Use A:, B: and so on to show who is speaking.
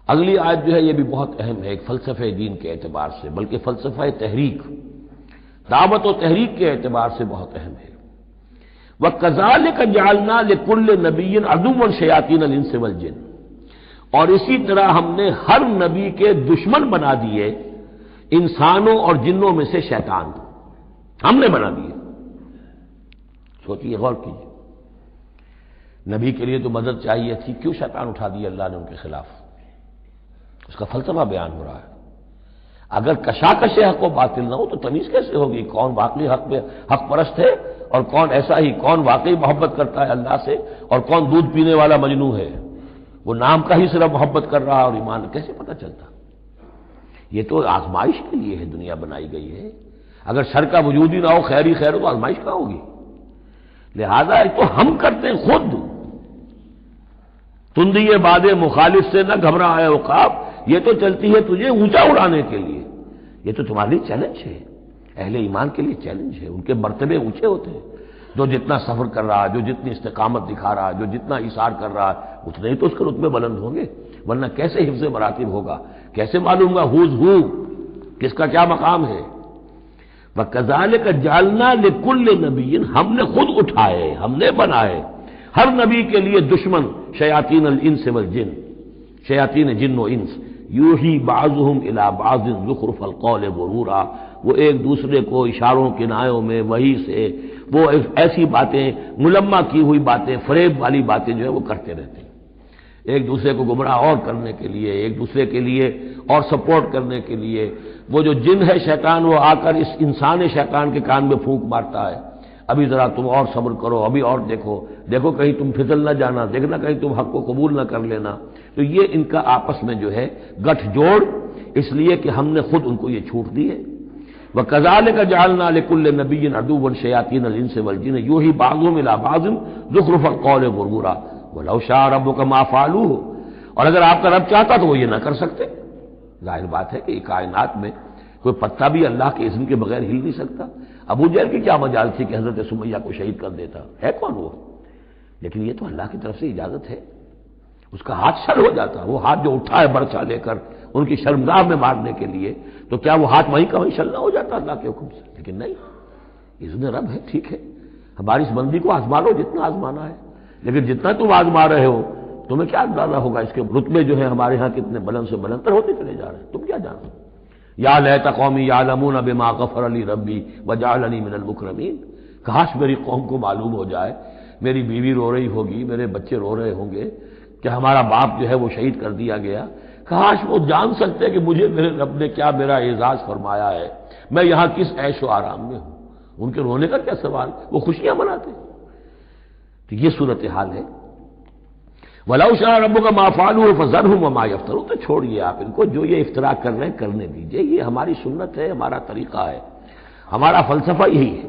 A: اگلی آیت جو ہے یہ بھی بہت اہم ہے، ایک فلسفہ دین کے اعتبار سے، بلکہ فلسفہ تحریک، دعوت و تحریک کے اعتبار سے بہت اہم ہے۔ وَكَذَلِكَ جَعَلْنَا لِكُلِّ نَبِيٍّ عَدُوًّا شَيَاطِينَ الْإِنسِ وَالْجِنِّ، اور اسی طرح ہم نے ہر نبی کے دشمن بنا دیے انسانوں اور جنوں میں سے شیطان، ہم نے بنا دیے۔ سوچیے، غور کیجیے، نبی کے لیے تو مدد چاہیے تھی، کیوں شیطان اٹھا دیا اللہ نے ان کے خلاف؟ اس کا فلسفہ بیان ہو رہا ہے۔ اگر کشاکش حق و باطل نہ ہو تو تمیز کیسے ہوگی کون واقعی حق پرست ہے اور کون ایسا ہی، کون واقعی محبت کرتا ہے اللہ سے اور کون دودھ پینے والا مجنوں ہے؟ وہ نام کا ہی صرف محبت کر رہا اور ایمان کیسے پتہ چلتا؟ یہ تو آزمائش کے لیے ہے، دنیا بنائی گئی ہے۔ اگر شر کا وجود ہی نہ ہو، خیر ہی خیر ہو، تو آزمائش کہاں ہوگی؟ لہذا ایک تو ہم کرتے ہیں خود، تندی باد مخالف سے نہ گھبرائے عقاب، یہ تو چلتی ہے تجھے اونچا اڑانے کے لیے، یہ تو تمہارے لیے چیلنج ہے، اہل ایمان کے لیے چیلنج ہے۔ ان کے مرتبے اونچے ہوتے ہیں، جو جتنا سفر کر رہا ہے، جو جتنی استقامت دکھا رہا ہے، جو جتنا ایثار کر رہا ہے، اتنے ہی تو اس کے رتبے بلند ہوں گے، ورنہ کیسے حفظ مراتب ہوگا؟ کیسے معلوم گا ہوز ہو، کس کا کیا مقام ہے؟ وَكَذَلِكَ جَعَلْنَا لِكُلِّ نَبِيٍّ، ہم نے خود اٹھائے، ہم نے بنائے ہر نبی کے لیے دشمن شیاطین الانس والجن، شیاطین جن و انس، یوحی بعضهم الی بعض زخرف القول غرورا، وہ ایک دوسرے کو اشاروں کنایوں میں وحی سے وہ ایسی باتیں، ملمہ کی ہوئی باتیں، فریب والی باتیں جو ہے وہ کرتے رہتے ہیں، ایک دوسرے کو گمراہ اور کرنے کے لیے، ایک دوسرے کے لیے اور سپورٹ کرنے کے لیے۔ وہ جو جن ہے شیطان، وہ آ کر اس انسان شیطان کے کان میں پھونک مارتا ہے، ابھی ذرا تم اور صبر کرو، ابھی اور دیکھو کہیں تم پھسل نہ جانا، دیکھنا کہیں تم حق کو قبول نہ کر لینا۔ تو یہ ان کا آپس میں جو ہے گٹھ جوڑ، اس لیے کہ ہم نے خود ان کو یہ چھوٹ دی ہے۔ وَكَذَلِكَ جَعَلْنَا لِكُلِّ نَبِيٍّ عَدُوًّا شَيَاطِينَ الْإِنسِ وَالْجِنِّ يُوحِي بَعْضُهُمْ إِلَىٰ بَعْضٍ زُخْرُفَ الْقَوْلِ غُرُورًا وَلَوْ شَاءَ رَبُّكَ مَا فَعَلُوهُ، اور اگر آپ کا رب چاہتا تو وہ یہ نہ کر سکتے۔ ظاہر بات ہے کہ کائنات میں کوئی پتا بھی اللہ کے اذن کے بغیر ہل نہیں سکتا۔ ابو جہل کی کیا مجال تھی کہ حضرت سمیہ کو شہید کر دیتا؟ ہے کون وہ؟ لیکن یہ تو اللہ کی طرف سے اجازت ہے، اس کا ہاتھ شل ہو جاتا، وہ ہاتھ جو اٹھا ہے برچہ لے کر ان کی شرمگاہ میں مارنے کے لیے، تو کیا وہ ہاتھ وہیں کا وہیں شل نہ ہو جاتا اللہ کے حکم سے؟ لیکن نہیں، اذن رب ہے، ٹھیک ہے، ہماری اس بندی کو آزما لو جتنا آزمانا ہے، لیکن جتنا تم آزما رہے ہو تمہیں کیا اندازہ ہوگا اس کے رتبے جو ہے ہمارے ہاں کتنے بلند سے بلندتر ہوتے چلے جا رہے ہیں، تم کیا جانو؟ یا لیت قومی یعلمون بما غفر لی ربی وجعلنی من المکرمین، کاش میری قوم کو معلوم ہو جائے، میری بیوی رو رہی ہوگی، میرے بچے رو رہے ہوں گے کہ ہمارا باپ جو ہے وہ شہید کر دیا گیا، کاش وہ جان سکتے کہ مجھے میرے رب نے کیا میرا اعزاز فرمایا ہے، میں یہاں کس عیش و آرام میں ہوں۔ ان کے رونے کا کیا سوال، وہ خوشیاں مناتے ہیں۔ تو یہ صورتحال ہے۔ وَلَوْ شَاءَ رَبُّكَ مَا فَعَلُوهُ فَذَرْهُمْ وَمَا يَفْتَرُونَ، تو چھوڑیے آپ ان کو، جو یہ افتراء کر رہے ہیں کرنے دیجیے، یہ ہماری سنت ہے، ہمارا طریقہ ہے، ہمارا فلسفہ یہی ہے۔